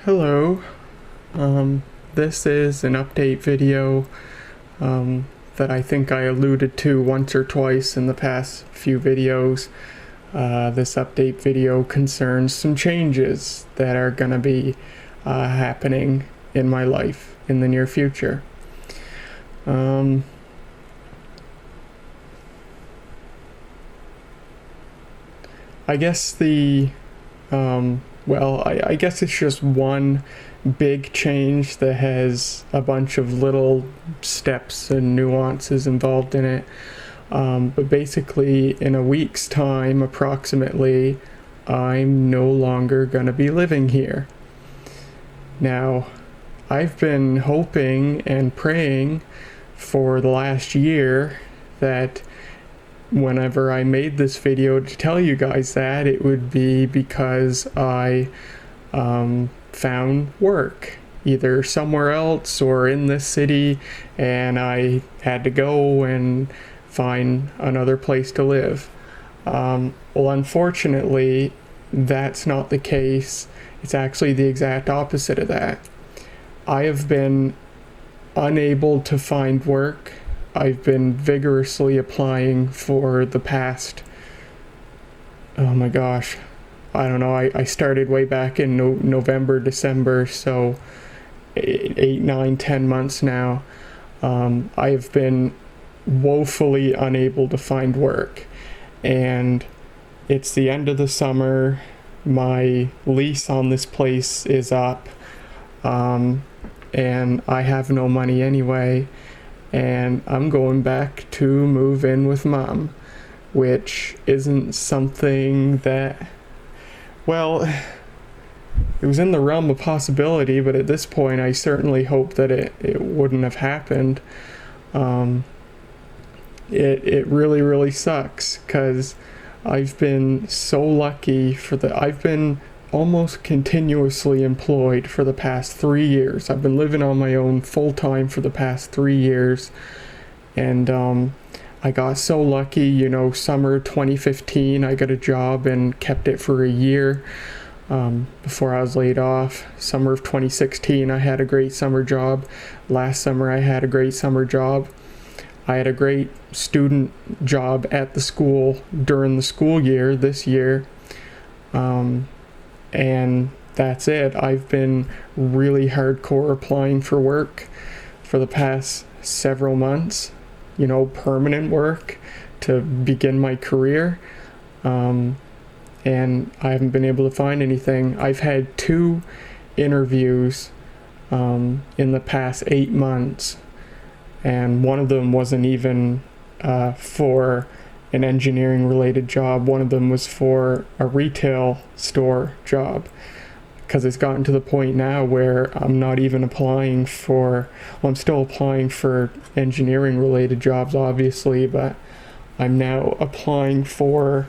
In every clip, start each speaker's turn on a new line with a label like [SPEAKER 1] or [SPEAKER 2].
[SPEAKER 1] Hello. This is an update video that I think I alluded to once or twice in the past few videos. This update video concerns some changes that are going to be happening in my life in the near future. I guess I guess it's just one big change that has a bunch of little steps and nuances involved in it. But basically, in a week's time, approximately, I'm no longer going to be living here. Now, I've been hoping and praying for the last year that whenever I made this video to tell you guys that, it would be because I found work either somewhere else or in this city, and I had to go and find another place to live. Well, unfortunately, that's not the case. It's actually the exact opposite of that. I have been unable to find work. I've been vigorously applying for the past, oh my gosh, I don't know, I started way back in November, December, so 8, 9, 10 months now. I have been woefully unable to find work, and it's the end of the summer. My lease on this place is up, and I have no money anyway. And I'm going back to move in with Mom, which isn't something that, well, it was in the realm of possibility, but at this point I certainly hope that it wouldn't have happened. It really, really sucks, because I've been so lucky I've been almost continuously employed for the past 3 years. I've been living on my own full-time for the past 3 years, and I got so lucky, summer 2015 I got a job and kept it for a year before I was laid off. Summer of 2016 I had a great summer job. Last summer I had a great summer job. I had a great student job at the school during the school year this year. And that's it. I've been really hardcore applying for work for the past several months, permanent work to begin my career. And I haven't been able to find anything. I've had 2 interviews in the past 8 months, and one of them wasn't even for an engineering related job. One of them was for a retail store job, because it's gotten to the point now where I'm not even applying for, well, I'm still applying for engineering related jobs obviously, but I'm now applying for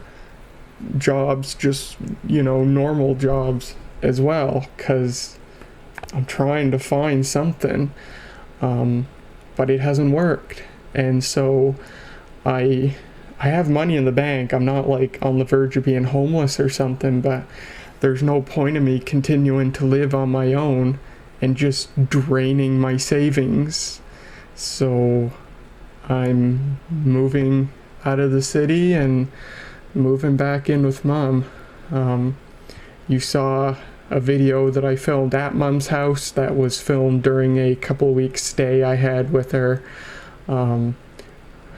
[SPEAKER 1] jobs, just normal jobs as well, because I'm trying to find something, but it hasn't worked. And so I have money in the bank. I'm not like on the verge of being homeless or something, but there's no point in me continuing to live on my own and just draining my savings. So I'm moving out of the city and moving back in with Mom. You saw a video that I filmed at Mom's house that was filmed during a couple weeks stay I had with her.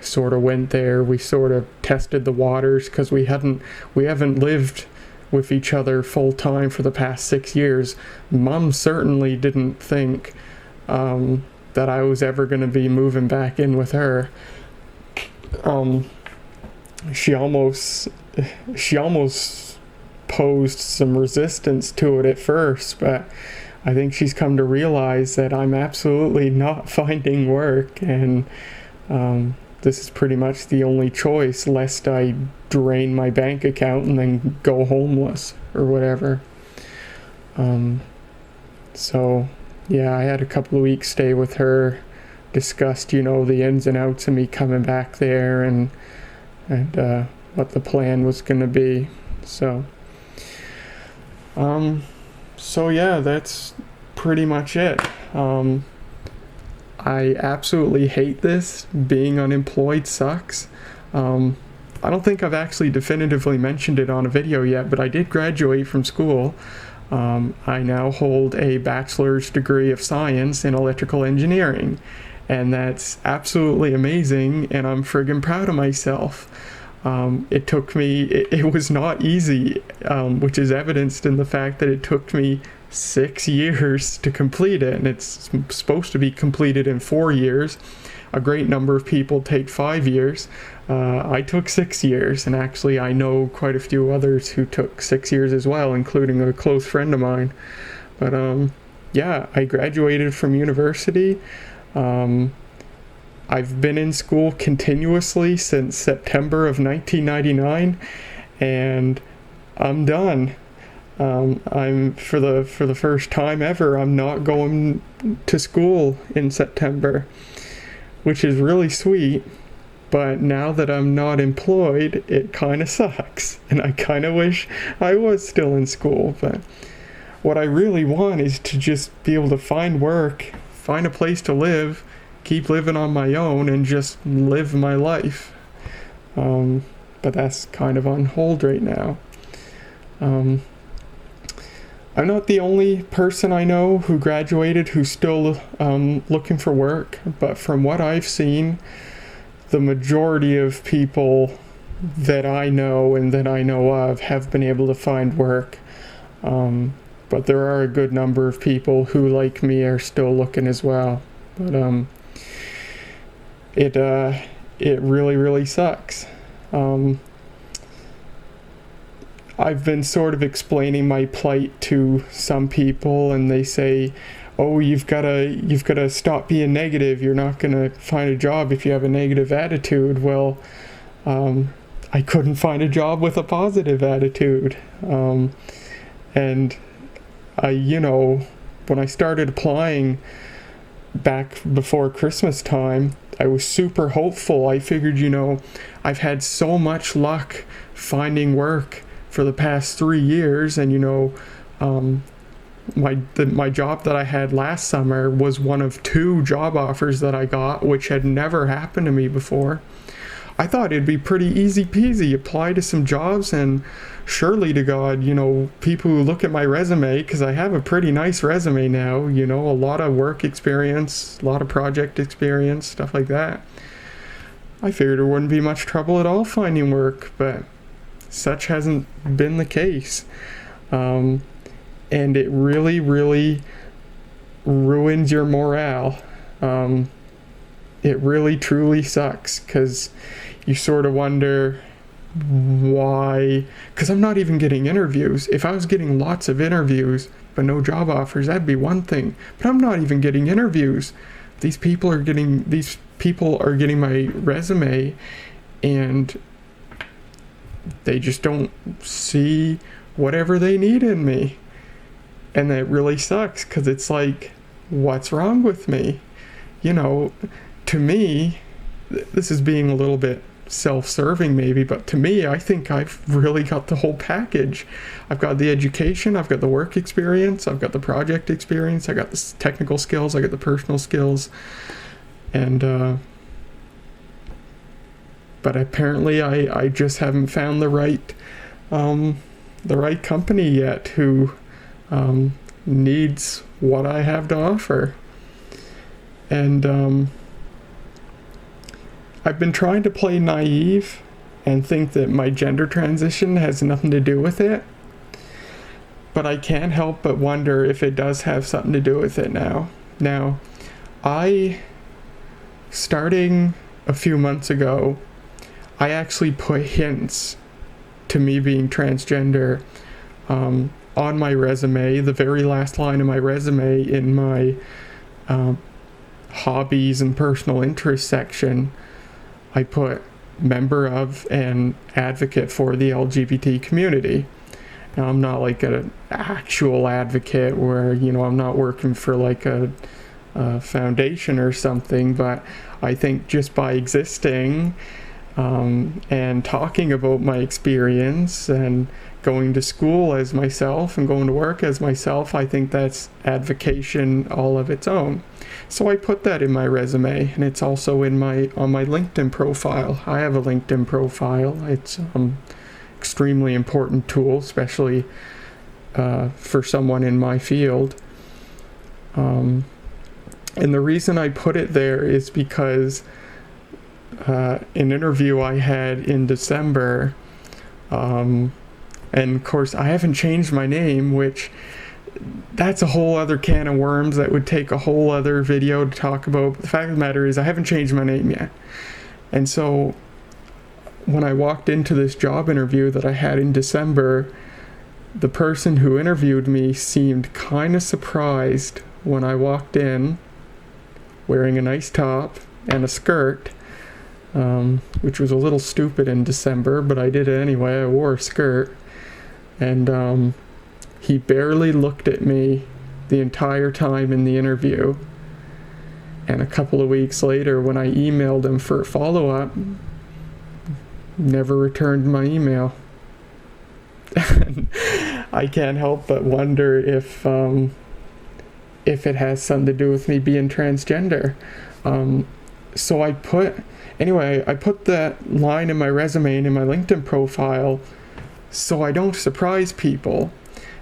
[SPEAKER 1] Sort of went there, we sort of tested the waters, because we haven't lived with each other full time for the past 6 years. Mom certainly didn't think that I was ever going to be moving back in with her. She almost posed some resistance to it at first, but I think she's come to realize that I'm absolutely not finding work, and this is pretty much the only choice, lest I drain my bank account and then go homeless or whatever. So yeah, I had a couple of weeks stay with her, discussed the ins and outs of me coming back there, and what the plan was going to be. So So yeah, that's pretty much it. I absolutely hate this. Being unemployed sucks. I don't think I've actually definitively mentioned it on a video yet, but I did graduate from school. I now hold a bachelor's degree of science in electrical engineering, and that's absolutely amazing, and I'm friggin' proud of myself. It took me, it was not easy, which is evidenced in the fact that it took me 6 years to complete it, and it's supposed to be completed in 4 years. A great number of people take 5 years. I took 6 years, and actually I know quite a few others who took 6 years as well, including a close friend of mine. But yeah, I graduated from university. I've been in school continuously since September of 1999, and I'm done. I'm for the first time ever, I'm not going to school in September, which is really sweet. But now that I'm not employed, it kind of sucks, and I kind of wish I was still in school. But what I really want is to just be able to find work, find a place to live, keep living on my own, and just live my life. But that's kind of on hold right now. I'm not the only person I know who graduated who's still looking for work, but from what I've seen, the majority of people that I know and that I know of have been able to find work. But there are a good number of people who, like me, are still looking as well. But it really, really sucks. I've been sort of explaining my plight to some people, and they say, "Oh, you've gotta stop being negative. You're not gonna find a job if you have a negative attitude." Well, I couldn't find a job with a positive attitude, and when I started applying back before Christmas time, I was super hopeful. I figured, I've had so much luck finding work for the past 3 years, and my job that I had last summer was one of 2 job offers that I got, which had never happened to me before. I thought it'd be pretty easy peasy, apply to some jobs, and surely to God, people who look at my resume, because I have a pretty nice resume now, a lot of work experience, a lot of project experience, stuff like that. I figured there wouldn't be much trouble at all finding work, but such hasn't been the case. And it really, really ruins your morale. It really, truly sucks, because you sort of wonder why, because I'm not even getting interviews. If I was getting lots of interviews but no job offers, that'd be one thing. But I'm not even getting interviews. These people are getting my resume, and they just don't see whatever they need in me. And that really sucks, because it's like, what's wrong with me? To me, this is being a little bit self-serving maybe, but to me, I think I've really got the whole package. I've got the education, I've got the work experience, I've got the project experience, I got the technical skills, I got the personal skills, and but apparently I just haven't found the right company yet who needs what I have to offer. And I've been trying to play naive and think that my gender transition has nothing to do with it, but I can't help but wonder if it does have something to do with it now. Now, starting a few months ago, I actually put hints to me being transgender on my resume. The very last line of my resume in my hobbies and personal interests section, I put member of and advocate for the LGBT community. Now, I'm not like an actual advocate where, I'm not working for like a foundation or something, but I think just by existing and talking about my experience and going to school as myself and going to work as myself, I think that's advocation all of its own. So I put that in my resume, and it's also on my LinkedIn profile. I have a LinkedIn profile. It's extremely important tool, especially for someone in my field. And the reason I put it there is because an interview I had in December, and of course I haven't changed my name, which that's a whole other can of worms that would take a whole other video to talk about. But the fact of the matter is I haven't changed my name yet. And so when I walked into this job interview that I had in December, the person who interviewed me seemed kind of surprised when I walked in wearing a nice top and a skirt, which was a little stupid in December, but I did it anyway. I wore a skirt, and he barely looked at me the entire time in the interview. And a couple of weeks later, when I emailed him for a follow-up, never returned my email. I can't help but wonder if it has something to do with me being transgender. So I put that line in my resume and in my LinkedIn profile so I don't surprise people.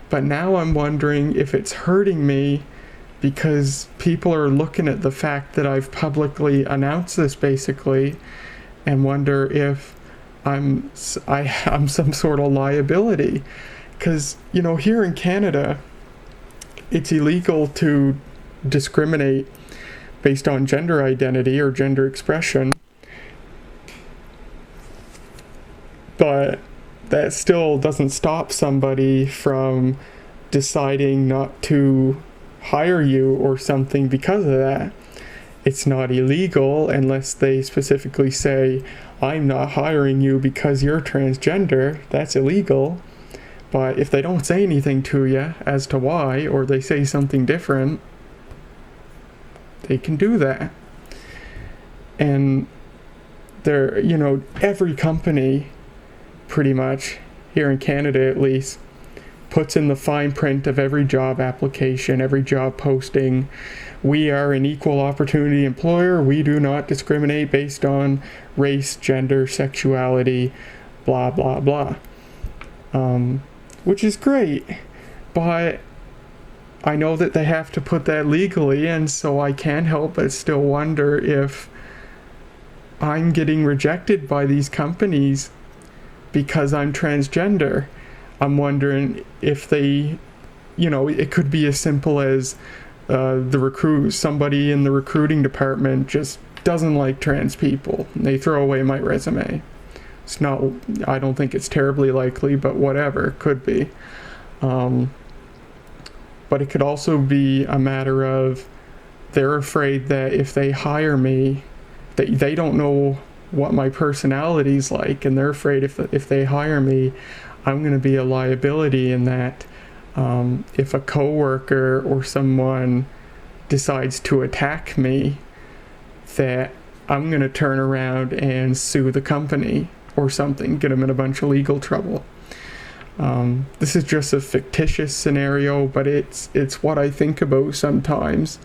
[SPEAKER 1] But now I'm wondering if it's hurting me because people are looking at the fact that I've publicly announced this basically and wonder if I'm some sort of liability. Because, here in Canada, it's illegal to discriminate based on gender identity or gender expression. But that still doesn't stop somebody from deciding not to hire you or something because of that. It's not illegal unless they specifically say, I'm not hiring you because you're transgender. That's illegal. But if they don't say anything to you as to why, or they say something different, they can do that. And every company, pretty much, here in Canada at least, puts in the fine print of every job application, every job posting, we are an equal opportunity employer. We do not discriminate based on race, gender, sexuality, blah, blah, blah. Which is great, but I know that they have to put that legally, and so I can't help but still wonder if I'm getting rejected by these companies because I'm transgender. I'm wondering if they, it could be as simple as somebody in the recruiting department just doesn't like trans people. They throw away my resume. I don't think it's terribly likely, but whatever, could be. But it could also be a matter of they're afraid that if they hire me, they don't know what my personality's like, and they're afraid if they hire me, I'm going to be a liability in that if a coworker or someone decides to attack me, that I'm going to turn around and sue the company or something, get them in a bunch of legal trouble. This is just a fictitious scenario, but it's what I think about sometimes.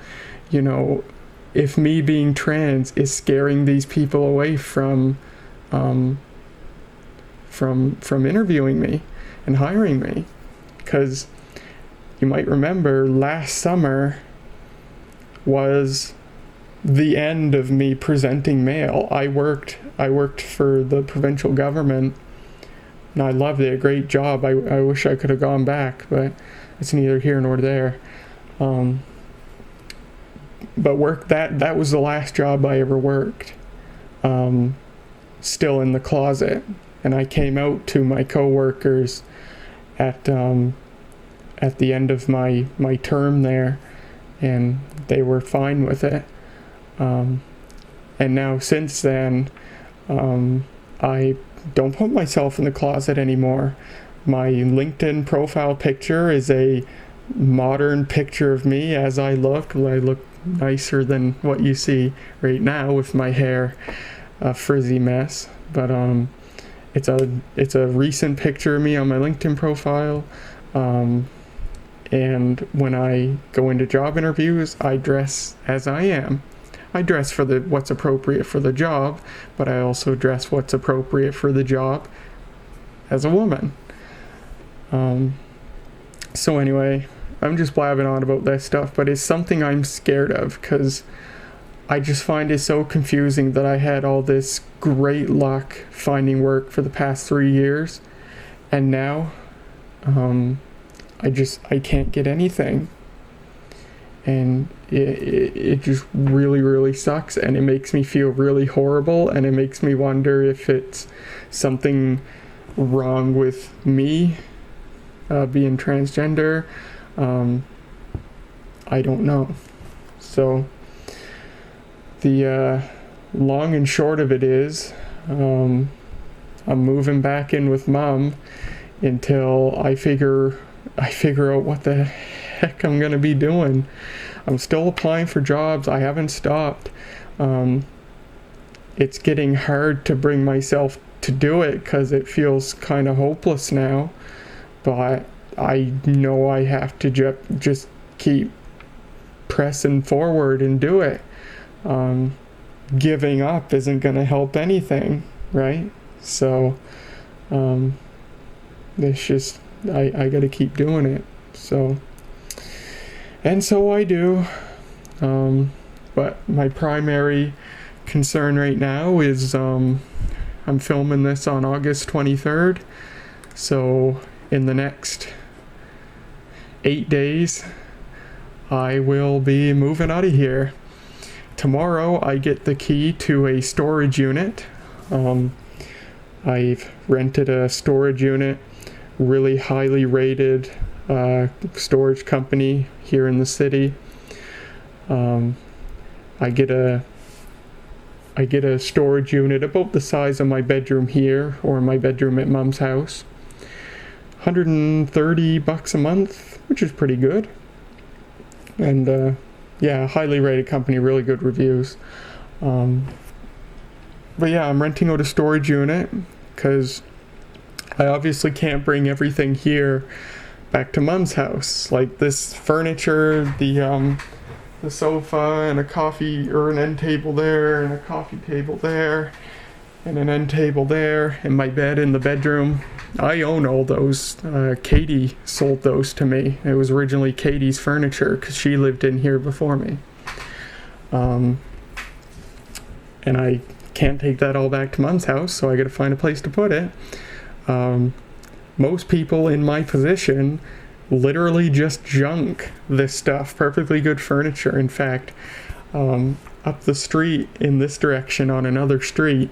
[SPEAKER 1] If me being trans is scaring these people away from interviewing me and hiring me. Because you might remember last summer was the end of me presenting mail. I worked for the provincial government, and I loved it. A great job. I wish I could have gone back, but it's neither here nor there. But that was the last job I ever worked. Still in the closet, and I came out to my coworkers at the end of my term there, and they were fine with it. And now since then, I don't put myself in the closet anymore. My LinkedIn profile picture is a modern picture of me as I look. I look nicer than what you see right now with my hair a frizzy mess. But It's a recent picture of me on my LinkedIn profile. And when I go into job interviews, I dress as I am. I dress for what's appropriate for the job, but I also dress what's appropriate for the job as a woman. So anyway, I'm just blabbing on about this stuff, but it's something I'm scared of because I just find it so confusing that I had all this great luck finding work for the past 3 years, and now I can't get anything. And it just really, really sucks, and it makes me feel really horrible, and it makes me wonder if it's something wrong with me being transgender. I don't know. So the long and short of it is I'm moving back in with Mom until I figure out what the heck I'm gonna be doing. I'm still applying for jobs. I haven't stopped. It's getting hard to bring myself to do it because it feels kind of hopeless now, but I know I have to just keep pressing forward and do it. Giving up isn't gonna help anything, right? So it's just I gotta keep doing it. So I do. But my primary concern right now is I'm filming this on August 23rd. So in the next 8 days, I will be moving out of here. Tomorrow I get the key to a storage unit. I've rented a storage unit, really highly rated storage company here in the city. I get a storage unit about the size of my bedroom here, or my bedroom at Mom's house. $130 a month, which is pretty good. And yeah, highly rated company, really good reviews. But yeah, I'm renting out a storage unit because I obviously can't bring everything here back to Mom's house. Like this furniture, the sofa, and a coffee or an end table there, and a coffee table there, and an end table there, and my bed in the bedroom. I own all those. Katie sold those to me. It was originally Katie's furniture because she lived in here before me. And I can't take that all back to Mom's house, so I gotta find a place to put it. Most people in my position literally just junk this stuff. Perfectly good furniture. In fact, up the street in this direction on another street,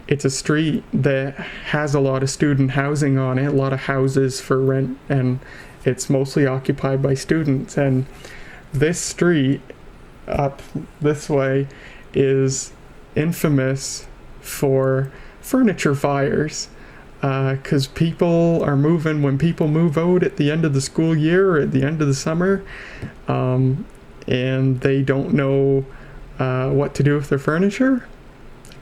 [SPEAKER 1] it's a street that has a lot of student housing on it, a lot of houses for rent, and it's mostly occupied by students. And this street up this way is infamous for furniture fires. Because people are moving, when people move out at the end of the school year or at the end of the summer, and they don't know what to do with their furniture,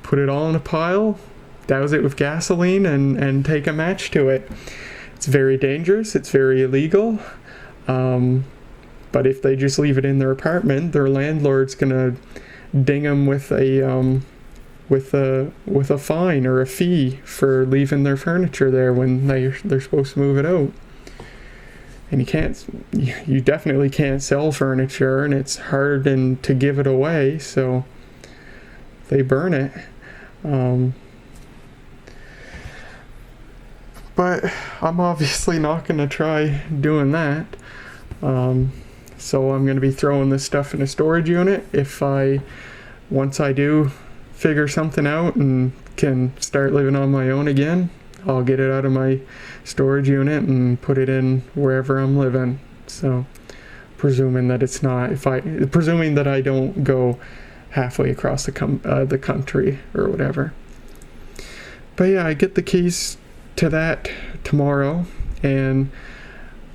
[SPEAKER 1] put it all in a pile, douse it with gasoline, and take a match to it. It's very dangerous, it's very illegal, but if they just leave it in their apartment, their landlord's gonna ding them with a fine or a fee for leaving their furniture there when they're supposed to move it out. And you definitely can't sell furniture, and it's hard to give it away, so they burn it. But I'm obviously not going to try doing that. So I'm going to be throwing this stuff in a storage unit. Once I do figure something out and can start living on my own again, I'll get it out of my storage unit and put it in wherever I'm living. So presuming that I don't go halfway across the country or whatever. But yeah, I get the keys to that tomorrow, and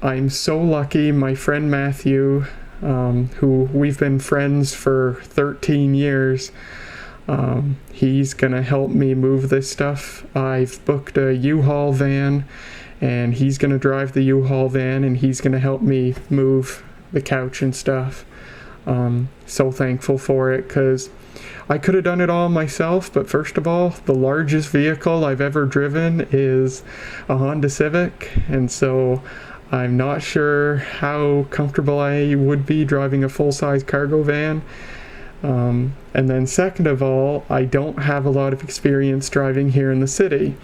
[SPEAKER 1] I'm so lucky. My friend Matthew, who we've been friends for 13 years, He's gonna help me move this stuff. I've booked a U-Haul van, and he's gonna drive the U-Haul van, and he's gonna help me move the couch and stuff. So thankful for it, because I could have done it all myself, but first of all, the largest vehicle I've ever driven is a Honda Civic, and so I'm not sure how comfortable I would be driving a full-size cargo van. And then second of all, I don't have a lot of experience driving here in the city.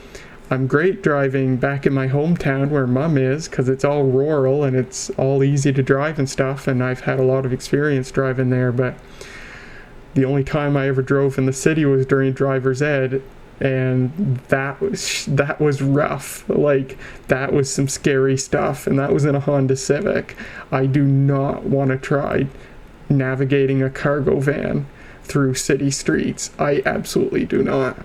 [SPEAKER 1] I'm great driving back in my hometown where Mum is, because it's all rural and it's all easy to drive and stuff, and I've had a lot of experience driving there, but the only time I ever drove in the city was during driver's ed, and that was rough. Like, that was some scary stuff, and that was in a Honda Civic. I do not want to try navigating a cargo van through city streets. I absolutely do not.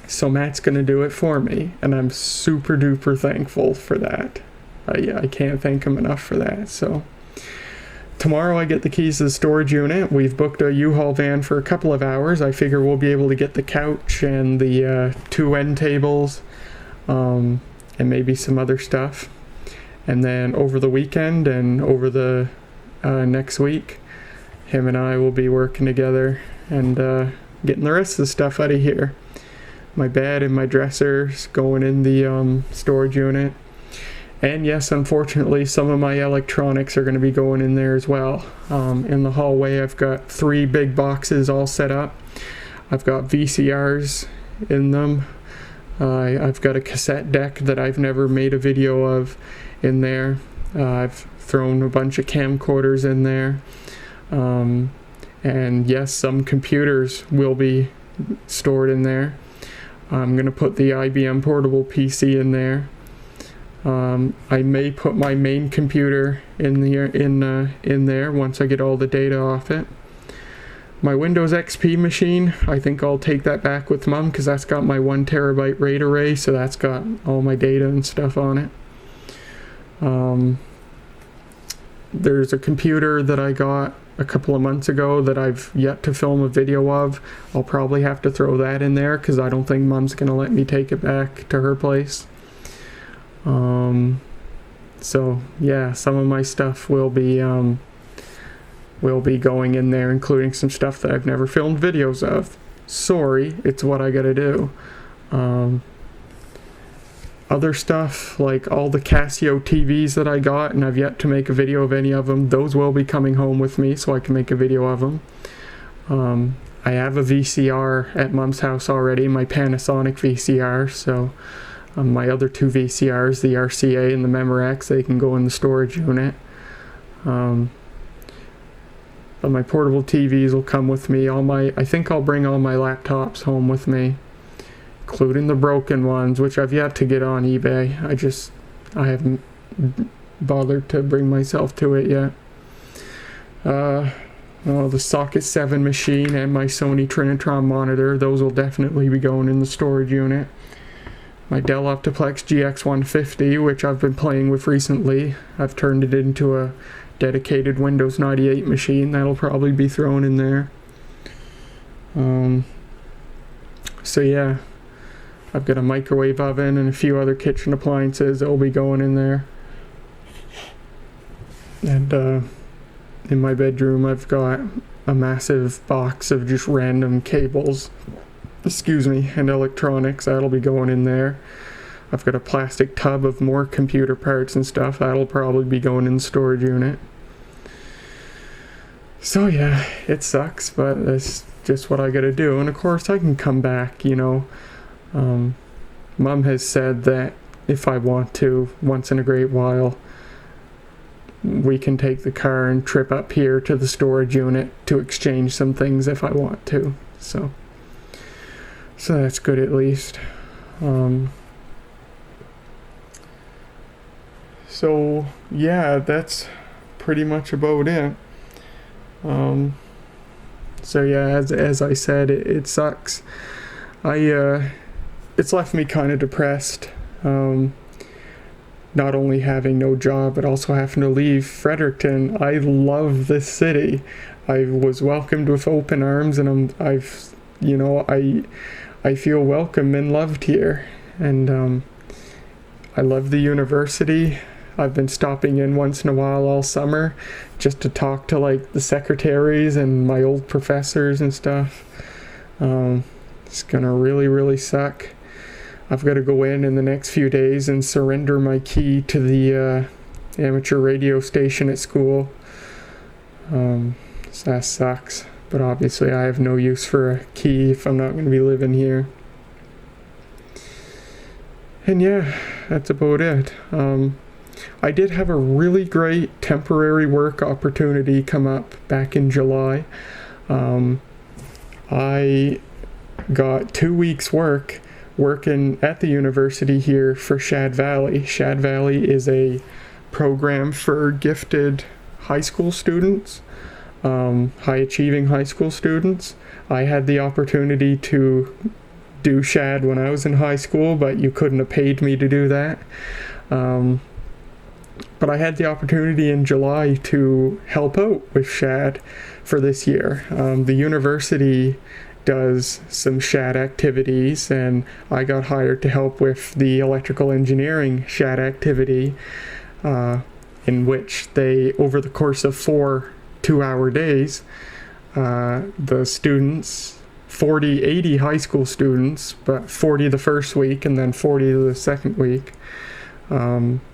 [SPEAKER 1] So Matt's gonna do it for me, and I'm super duper thankful for that. I can't thank him enough for that. So tomorrow I get the keys to the storage unit. We've booked a U-Haul van for a couple of hours. I figure we'll be able to get the couch and the 2 end tables, and maybe some other stuff. And then over the weekend and over the next week, him and I will be working together and getting the rest of the stuff out of here. My bed and my dressers going in the storage unit. And yes, unfortunately, some of my electronics are going to be going in there as well. In the hallway, I've got 3 big boxes all set up. I've got VCRs in them. I've got a cassette deck that I've never made a video of in there. I've thrown a bunch of camcorders in there. And yes, some computers will be stored in there. I'm going to put the IBM portable PC in there. I may put my main computer in there once I get all the data off it. My Windows XP machine, I think I'll take that back with Mum, because that's got my 1 terabyte RAID array, so that's got all my data and stuff on it. There's a computer that I got a couple of months ago that I've yet to film a video of. I'll probably have to throw that in there, because I don't think Mum's going to let me take it back to her place. So yeah, some of my stuff will be going in there, including some stuff that I've never filmed videos of. Sorry, it's what I gotta do. Other stuff, like all the Casio TVs that I got, and I've yet to make a video of any of them, those will be coming home with me so I can make a video of them. I have a VCR at Mum's house already, my Panasonic VCR, so my other 2 VCRs, the RCA and the Memorex, they can go in the storage unit. But my portable TVs will come with me. I think I'll bring all my laptops home with me, including the broken ones, which I've yet to get on eBay. I haven't bothered to bring myself to it yet. The Socket 7 machine and my Sony Trinitron monitor, those will definitely be going in the storage unit. My Dell Optiplex GX150, which I've been playing with recently, I've turned it into a dedicated Windows 98 machine. That'll probably be thrown in there. So yeah, I've got a microwave oven and a few other kitchen appliances that will be going in there. And in my bedroom, I've got a massive box of just random cables, and electronics. That'll be going in there. I've got a plastic tub of more computer parts and stuff. That'll probably be going in the storage unit. So yeah, it sucks, but that's just what I gotta do. And of course, I can come back, Mum has said that if I want to, once in a great while, we can take the car and trip up here to the storage unit to exchange some things if I want to. So that's good at least. So yeah, that's pretty much about it. So yeah, as I said, it sucks. It's left me kind of depressed. not only having no job, but also having to leave Fredericton. I love this city. I was welcomed with open arms, and I feel welcome and loved here. And I love the university. I've been stopping in once in a while all summer just to talk to like the secretaries and my old professors and stuff. It's gonna really, really suck. I've got to go in the next few days and surrender my key to the amateur radio station at school. So that sucks. But obviously I have no use for a key if I'm not going to be living here. And yeah, that's about it. I did have a really great temporary work opportunity come up back in July. I got 2 weeks work working at the university here for Shad Valley. Shad Valley is a program for gifted high school students, high achieving high school students. I had the opportunity to do Shad when I was in high school, but you couldn't have paid me to do that. But I had the opportunity in July to help out with Shad for this year. The university does some Shad activities, and I got hired to help with the electrical engineering Shad activity, in which they, over the course of 4 2-hour days, the students, 80 high school students, but 40 the first week and then 40 the second week,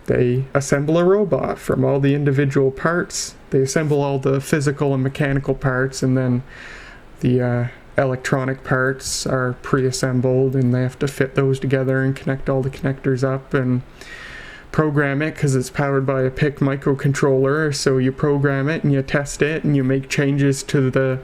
[SPEAKER 1] they assemble a robot from all the individual parts. They assemble all the physical and mechanical parts, and then the electronic parts are pre-assembled, and they have to fit those together and connect all the connectors up and program it, because it's powered by a PIC microcontroller. So you program it and you test it and you make changes to the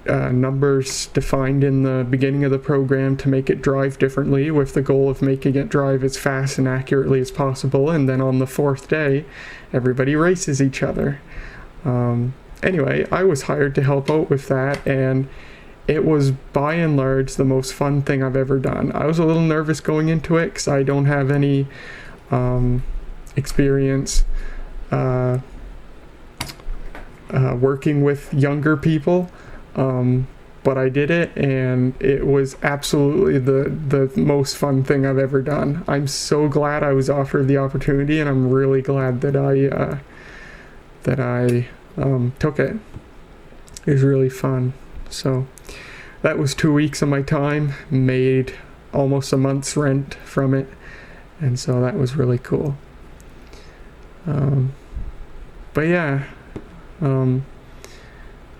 [SPEAKER 1] numbers defined in the beginning of the program to make it drive differently, with the goal of making it drive as fast and accurately as possible. And then on the 4th day, everybody races each other. Anyway, I was hired to help out with that, and it was by and large the most fun thing I've ever done. I was a little nervous going into it because I don't have any experience working with younger people. But I did it, and it was absolutely the most fun thing I've ever done. I'm so glad I was offered the opportunity, and I'm really glad that I took it. It was really fun. So that was 2 weeks of my time, made almost a month's rent from it, and so that was really cool. But yeah, and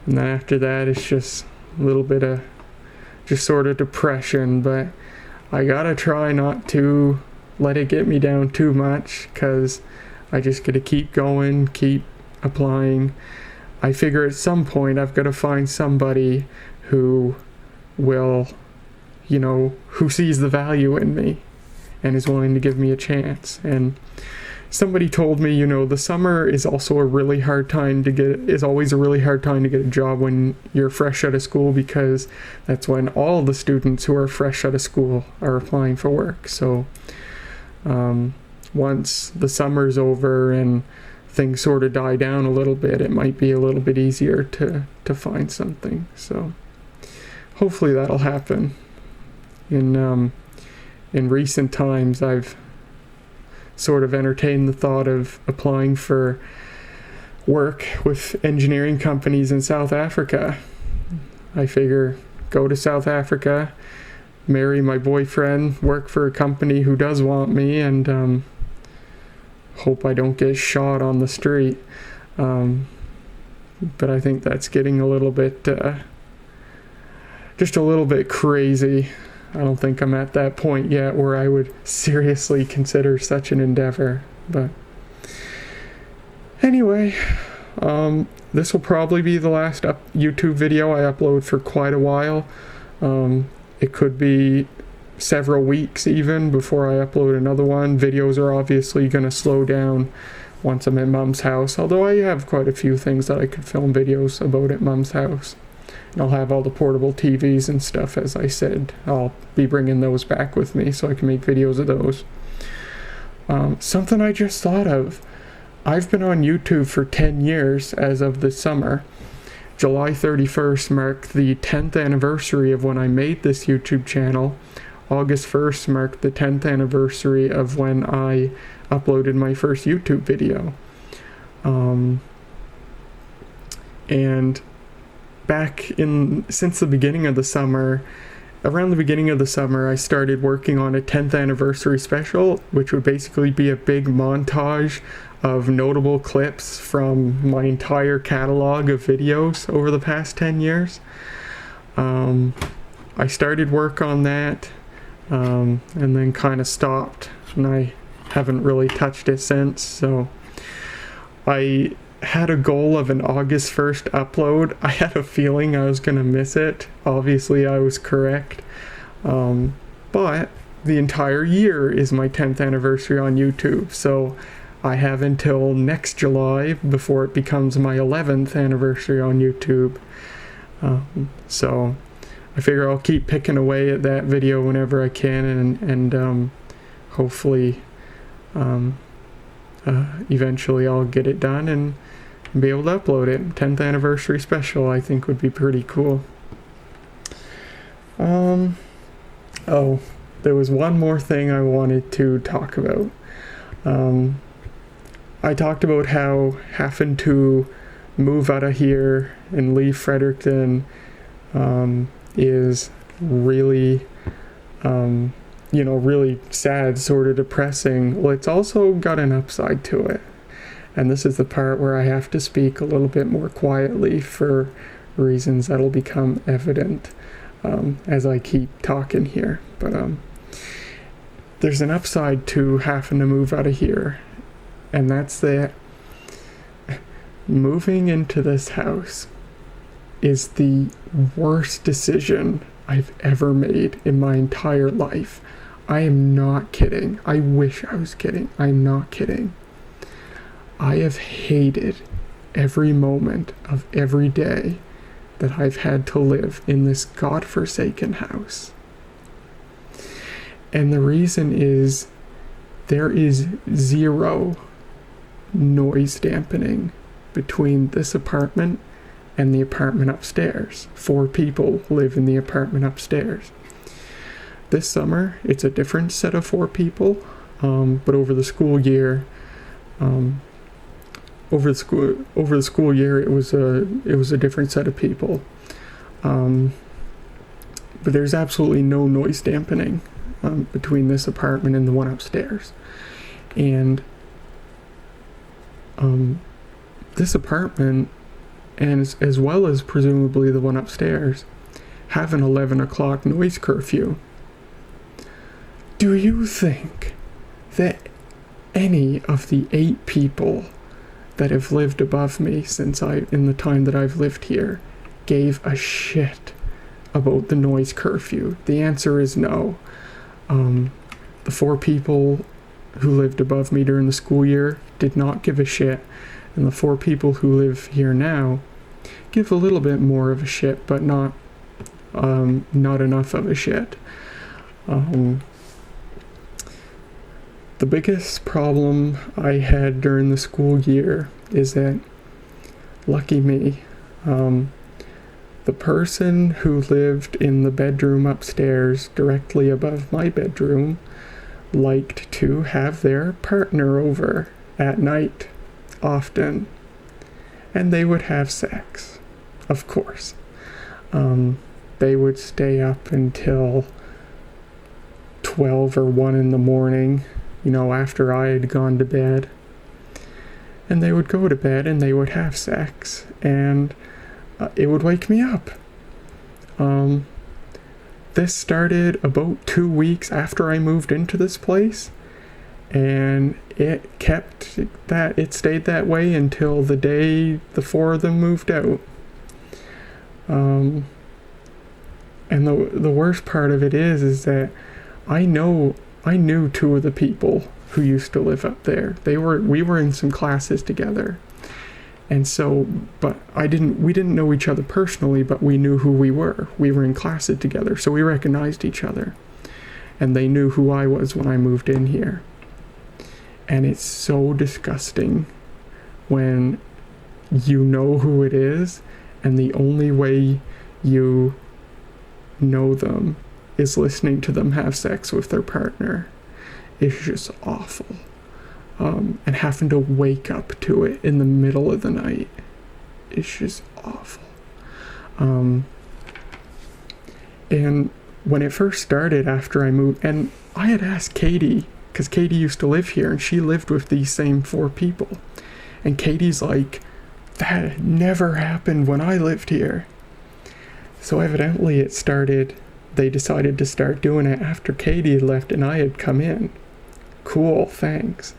[SPEAKER 1] then after that, it's just a little bit of just sort of depression, but I gotta try not to let it get me down too much, because I just gotta keep going, keep applying. I figure at some point I've got to find somebody who will, who sees the value in me and is willing to give me a chance. And somebody told me, the summer is also a really hard time to get, is always a really hard time to get a job when you're fresh out of school, because that's when all the students who are fresh out of school are applying for work. So once the summer's over and things sort of die down a little bit, it might be a little bit easier to find something. So hopefully that'll happen. In recent times, I've sort of entertained the thought of applying for work with engineering companies in South Africa. I figure go to South Africa, marry my boyfriend, work for a company who does want me, and hope I don't get shot on the street. But I think that's getting a little bit, just a little bit crazy. I don't think I'm at that point yet where I would seriously consider such an endeavor. But anyway, this will probably be the last YouTube video I upload for quite a while. It could be several weeks even before I upload another one. Videos are obviously going to slow down once I'm at Mom's house, although I have quite a few things that I could film videos about at Mom's house. And I'll have all the portable TVs and stuff, as I said. I'll be bringing those back with me so I can make videos of those. Something I just thought of. I've been on YouTube for 10 years as of this summer. July 31st marked the 10th anniversary of when I made this YouTube channel. August 1st marked the 10th anniversary of when I uploaded my first YouTube video. And since the beginning of the summer, around the beginning of the summer, I started working on a 10th anniversary special, which would basically be a big montage of notable clips from my entire catalog of videos over the past 10 years. I started work on that, and then kind of stopped, and I haven't really touched it since. So I had a goal of an August 1st upload. I had a feeling I was gonna miss it. Obviously I was correct, but the entire year is my 10th anniversary on YouTube, so I have until next July before it becomes my 11th anniversary on YouTube. So I figure I'll keep picking away at that video whenever I can, and hopefully eventually I'll get it done and be able to upload it. 10th anniversary special, I think, would be pretty cool. Oh, there was one more thing I wanted to talk about. I talked about how having to move out of here and leave Fredericton is really really sad, sort of depressing. Well, it's also got an upside to it. And this is the part where I have to speak a little bit more quietly for reasons that'll become evident as I keep talking here. But there's an upside to having to move out of here. And that's that moving into this house is the worst decision I've ever made in my entire life. I am not kidding. I wish I was kidding. I'm not kidding. I have hated every moment of every day that I've had to live in this godforsaken house. And the reason is there is zero noise dampening between this apartment and the apartment upstairs. 4 people live in the apartment upstairs. This summer, it's a different set of 4 people, but over the school year, it was a different set of people. But there's absolutely no noise dampening between this apartment and the one upstairs. And this apartment, and as well as presumably the one upstairs, have an 11 o'clock noise curfew. Do you think that any of the 8 people that have lived above me in the time that I've lived here gave a shit about the noise curfew? The answer is no. The 4 people who lived above me during the school year did not give a shit, and the 4 people who live here now give a little bit more of a shit, but not enough of a shit. The biggest problem I had during the school year is that, lucky me, the person who lived in the bedroom upstairs directly above my bedroom liked to have their partner over at night often, and they would have sex, of course. They would stay up until 12 or 1 in the morning, after I had gone to bed. And they would go to bed and they would have sex, and it would wake me up. This started about 2 weeks after I moved into this place, and it stayed that way until the day the 4 of them moved out. And the worst part of it is that I knew 2 of the people who used to live up there. We were in some classes together. And so, we didn't know each other personally, but we knew who we were. We were in classes together, so we recognized each other. And they knew who I was when I moved in here. And it's so disgusting when you know who it is, and the only way you know them is listening to them have sex with their partner. It's just awful. And having to wake up to it in the middle of the night, it's just awful. And when it first started after I moved, and I had asked Katie, because Katie used to live here, and she lived with these same 4 people. And Katie's like, that never happened when I lived here. So evidently they decided to start doing it after Katie had left and I had come in. Cool, thanks.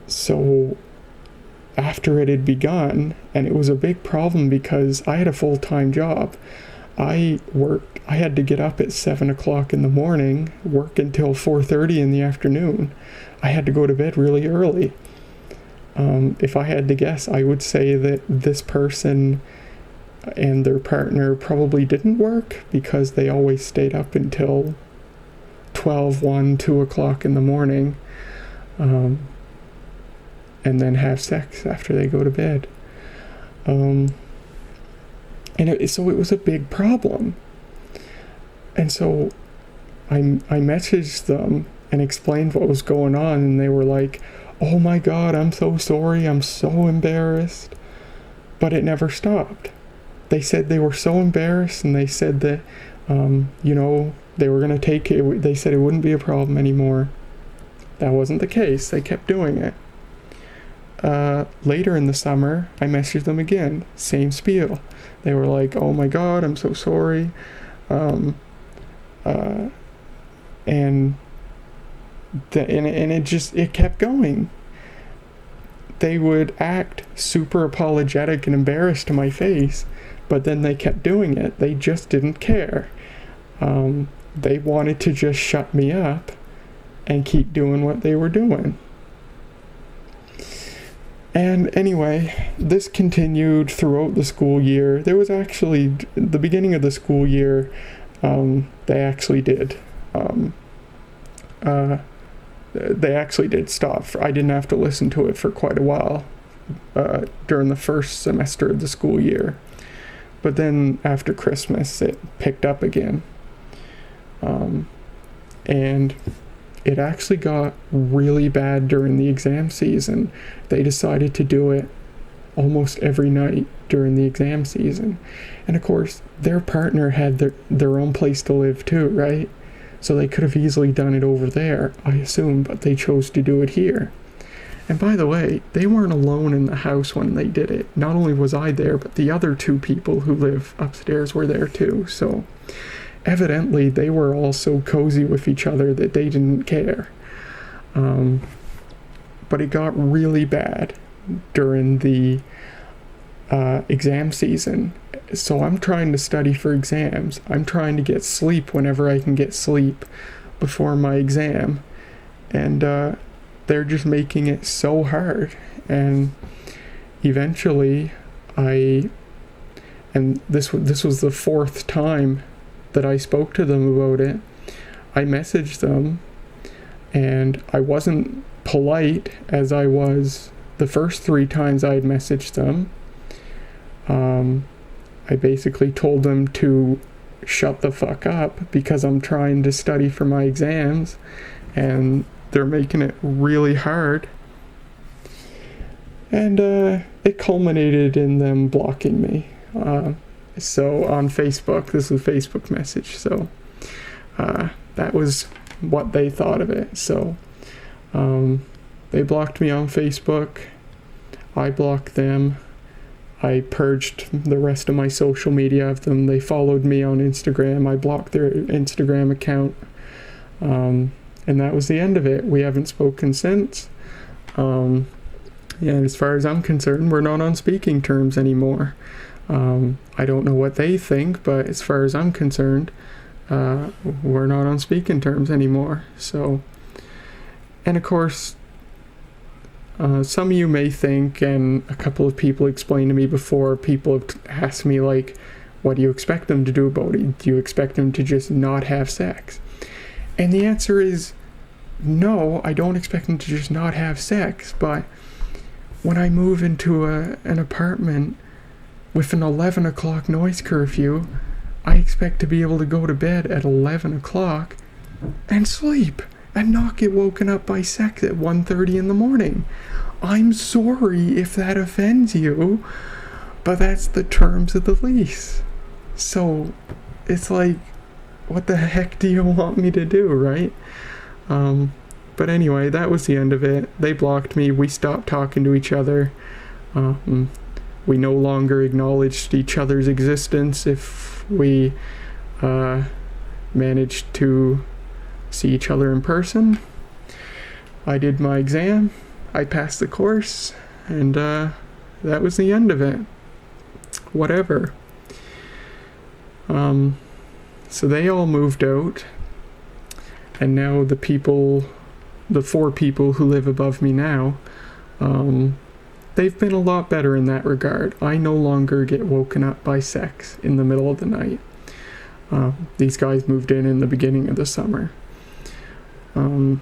[SPEAKER 1] So after it had begun, and it was a big problem because I had a full-time job. I had to get up at 7 o'clock in the morning, work until 4:30 in the afternoon. I had to go to bed really early. If I had to guess, I would say that this person and their partner probably didn't work because they always stayed up until 12, 1, 2 o'clock in the morning, and then have sex after they go to bed. So it was a big problem. And so I messaged them and explained what was going on, and they were like, oh my God, I'm so sorry, I'm so embarrassed. But it never stopped. They said they were so embarrassed, and they said that, they were going to take it. They said it wouldn't be a problem anymore. That wasn't the case. They kept doing it. Later in the summer, I messaged them again. Same spiel. They were like, oh my God, I'm so sorry. And it kept going. They would act super apologetic and embarrassed to my face, but then they kept doing it. They just didn't care. They wanted to just shut me up and keep doing what they were doing. And anyway, this continued throughout the school year. There was actually, the beginning of the school year, they actually did stop. I didn't have to listen to it for quite a while during the first semester of the school year. But then after Christmas, it picked up again. And it actually got really bad during the exam season. They decided to do it almost every night during the exam season. And of course, their partner had their own place to live too, right? So they could have easily done it over there, I assume, but they chose to do it here. And by the way, they weren't alone in the house when they did it. Not only was I there, but the other 2 people who live upstairs were there too. So evidently they were all so cozy with each other that they didn't care. But it got really bad during the exam season. So I'm trying to study for exams. I'm trying to get sleep whenever I can get sleep before my exam. And they're just making it so hard. And eventually this was the 4th time that I spoke to them about it. I messaged them, and I wasn't polite as I was the first 3 times I had messaged them. I basically told them to shut the fuck up because I'm trying to study for my exams, and they're making it really hard. And it culminated in them blocking me. So on Facebook, this was a Facebook message, so that was what they thought of it. So they blocked me on Facebook, I blocked them, I purged the rest of my social media of them. They followed me on Instagram, I blocked their Instagram account, and that was the end of it. We haven't spoken since, and as far as I'm concerned, we're not on speaking terms anymore. I don't know what they think, but as far as I'm concerned, we're not on speaking terms anymore. So, and of course, some of you may think, and a couple of people explained to me before, people have asked me, like, what do you expect them to do about it? Do you expect them to just not have sex? And the answer is, no, I don't expect them to just not have sex, but when I move into an apartment with an 11 o'clock noise curfew, I expect to be able to go to bed at 11 o'clock and sleep and not get woken up by sex at 1:30 in the morning. I'm sorry if that offends you, but that's the terms of the lease. So it's like, what the heck do you want me to do, right? But anyway, that was the end of it. They blocked me. We stopped talking to each other. We no longer acknowledged each other's existence if we managed to see each other in person. I did my exam. I passed the course. And that was the end of it. Whatever. So they all moved out. And now the 4 people who live above me now, they've been a lot better in that regard. I no longer get woken up by sex in the middle of the night. These guys moved in the beginning of the summer. The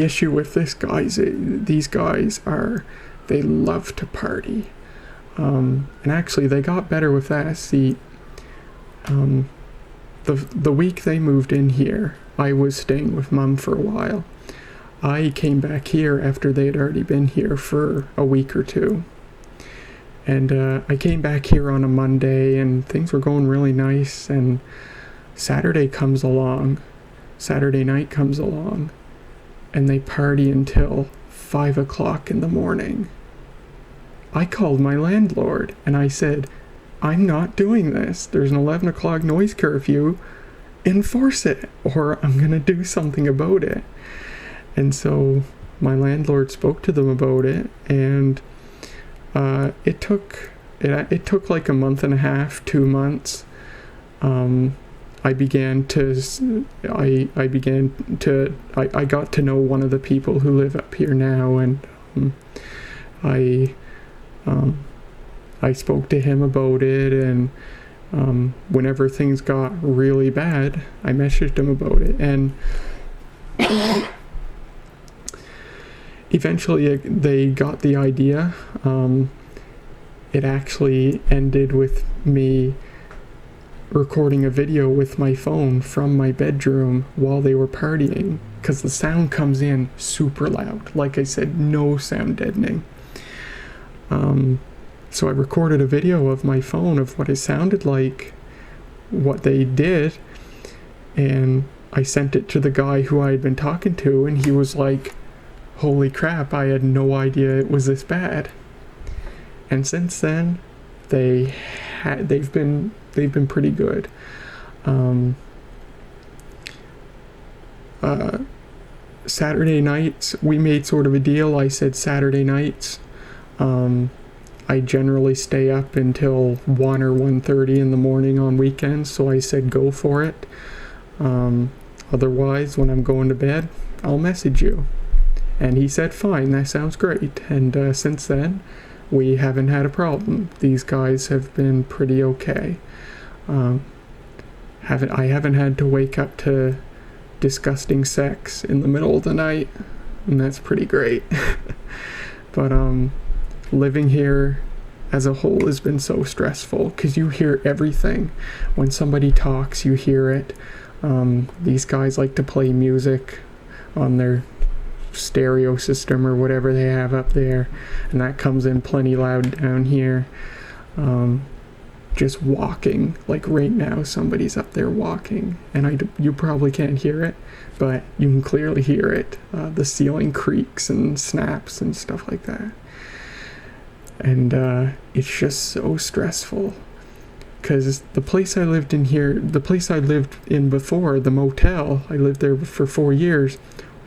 [SPEAKER 1] issue with these guys are, they love to party. And actually they got better with that. See, the week they moved in here, I was staying with Mum for a while. I came back here after they had already been here for a week or two. And I came back here on a Monday and things were going really nice, and Saturday night comes along, and they party until 5 o'clock in the morning. I called my landlord and I said, I'm not doing this. There's an 11 o'clock noise curfew. Enforce it, or I'm gonna do something about it. And so my landlord spoke to them about it, and it took like a month and a half, 2 months. I got to know one of the people who live up here now, and I spoke to him about it, and whenever things got really bad, I messaged him about it, and eventually they got the idea. It actually ended with me recording a video with my phone from my bedroom while they were partying, because the sound comes in super loud. Like I said, no sound deadening. So I recorded a video of my phone of what it sounded like, what they did, and I sent it to the guy who I had been talking to, and he was like, holy crap, I had no idea it was this bad. And since then, they've been pretty good. Saturday nights, we made sort of a deal. I said Saturday nights, I generally stay up until 1 or 1:30 in the morning on weekends, so I said go for it. Otherwise, when I'm going to bed, I'll message you. And he said, fine, that sounds great. And since then, we haven't had a problem. These guys have been pretty okay. I haven't had to wake up to disgusting sex in the middle of the night, and that's pretty great. But living here as a whole has been so stressful, because you hear everything. When somebody talks, you hear it. These guys like to play music on their stereo system or whatever they have up there, and that comes in plenty loud down here. Just walking, like right now somebody's up there walking, and you probably can't hear it, but you can clearly hear it. The ceiling creaks and snaps and stuff like that, and it's just so stressful, because the place I lived in before, the motel, I lived there for 4 years,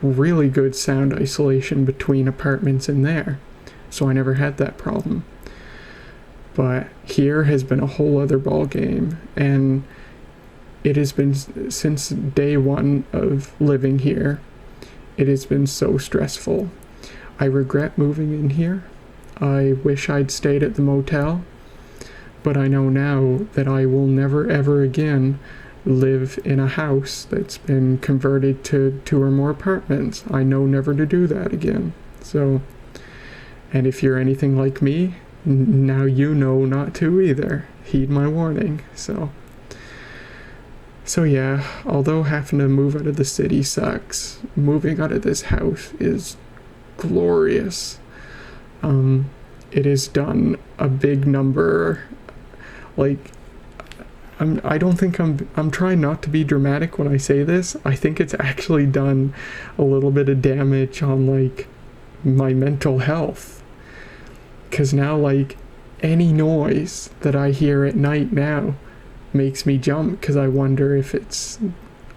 [SPEAKER 1] really good sound isolation between apartments in there, so I never had that problem. But here has been a whole other ball game, and it has been, since day one of living here, it has been so stressful. I regret moving in here. I wish I'd stayed at the motel, but I know now that I will never ever again live in a house that's been converted to 2 or more apartments. I know never to do that again. So, and if you're anything like me, now you know not to either. Heed my warning. So yeah, although having to move out of the city sucks, moving out of this house is glorious. It has done a big number. Like, I don't think I'm trying not to be dramatic when I say this. I think it's actually done a little bit of damage on, like, my mental health. 'Cause now, like, any noise that I hear at night now makes me jump, because I wonder if it's,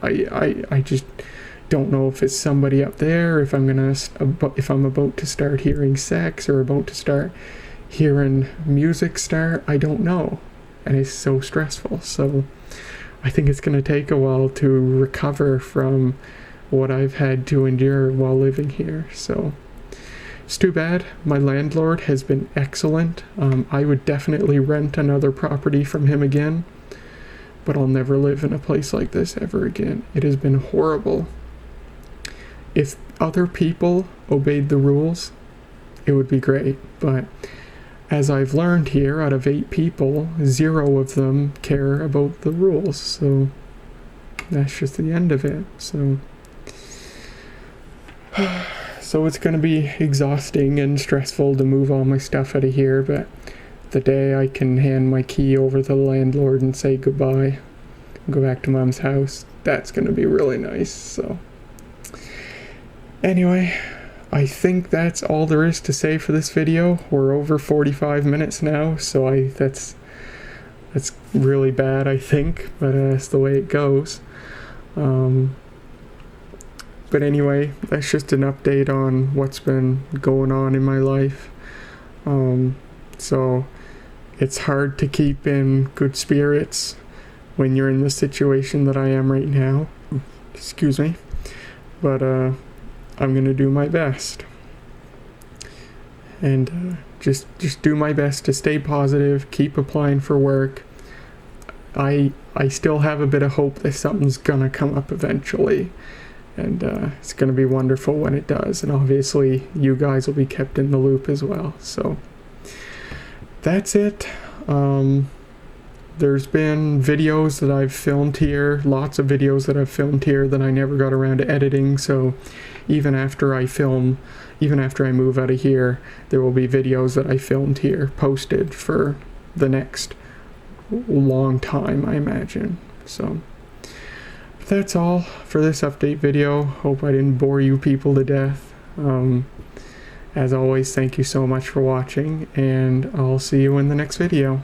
[SPEAKER 1] I just don't know if it's somebody up there, if I'm about to start hearing sex or about to start hearing music start. I don't know, and it's so stressful. So I think it's going to take a while to recover from what I've had to endure while living here. So it's too bad. My landlord has been excellent. I would definitely rent another property from him again, but I'll never live in a place like this ever again. It has been horrible. If other people obeyed the rules, it would be great. But as I've learned here, out of 8 people, 0 of them care about the rules. So that's just the end of it. So it's going to be exhausting and stressful to move all my stuff out of here, but the day I can hand my key over to the landlord and say goodbye, go back to Mom's house, that's going to be really nice. So anyway, I think that's all there is to say for this video. We're over 45 minutes now, so that's really bad, I think, but that's the way it goes. But anyway, that's just an update on what's been going on in my life. So it's hard to keep in good spirits when you're in the situation that I am right now. Excuse me. But I'm going to do my best. And just do my best to stay positive, keep applying for work. I still have a bit of hope that something's going to come up eventually. And it's going to be wonderful when it does. And obviously, you guys will be kept in the loop as well. So that's it. There's been videos that I've filmed here, lots of videos that I've filmed here that I never got around to editing. So even after I move out of here, there will be videos that I filmed here posted for the next long time, I imagine. So that's all for this update video. Hope I didn't bore you people to death. As always, thank you so much for watching, and I'll see you in the next video.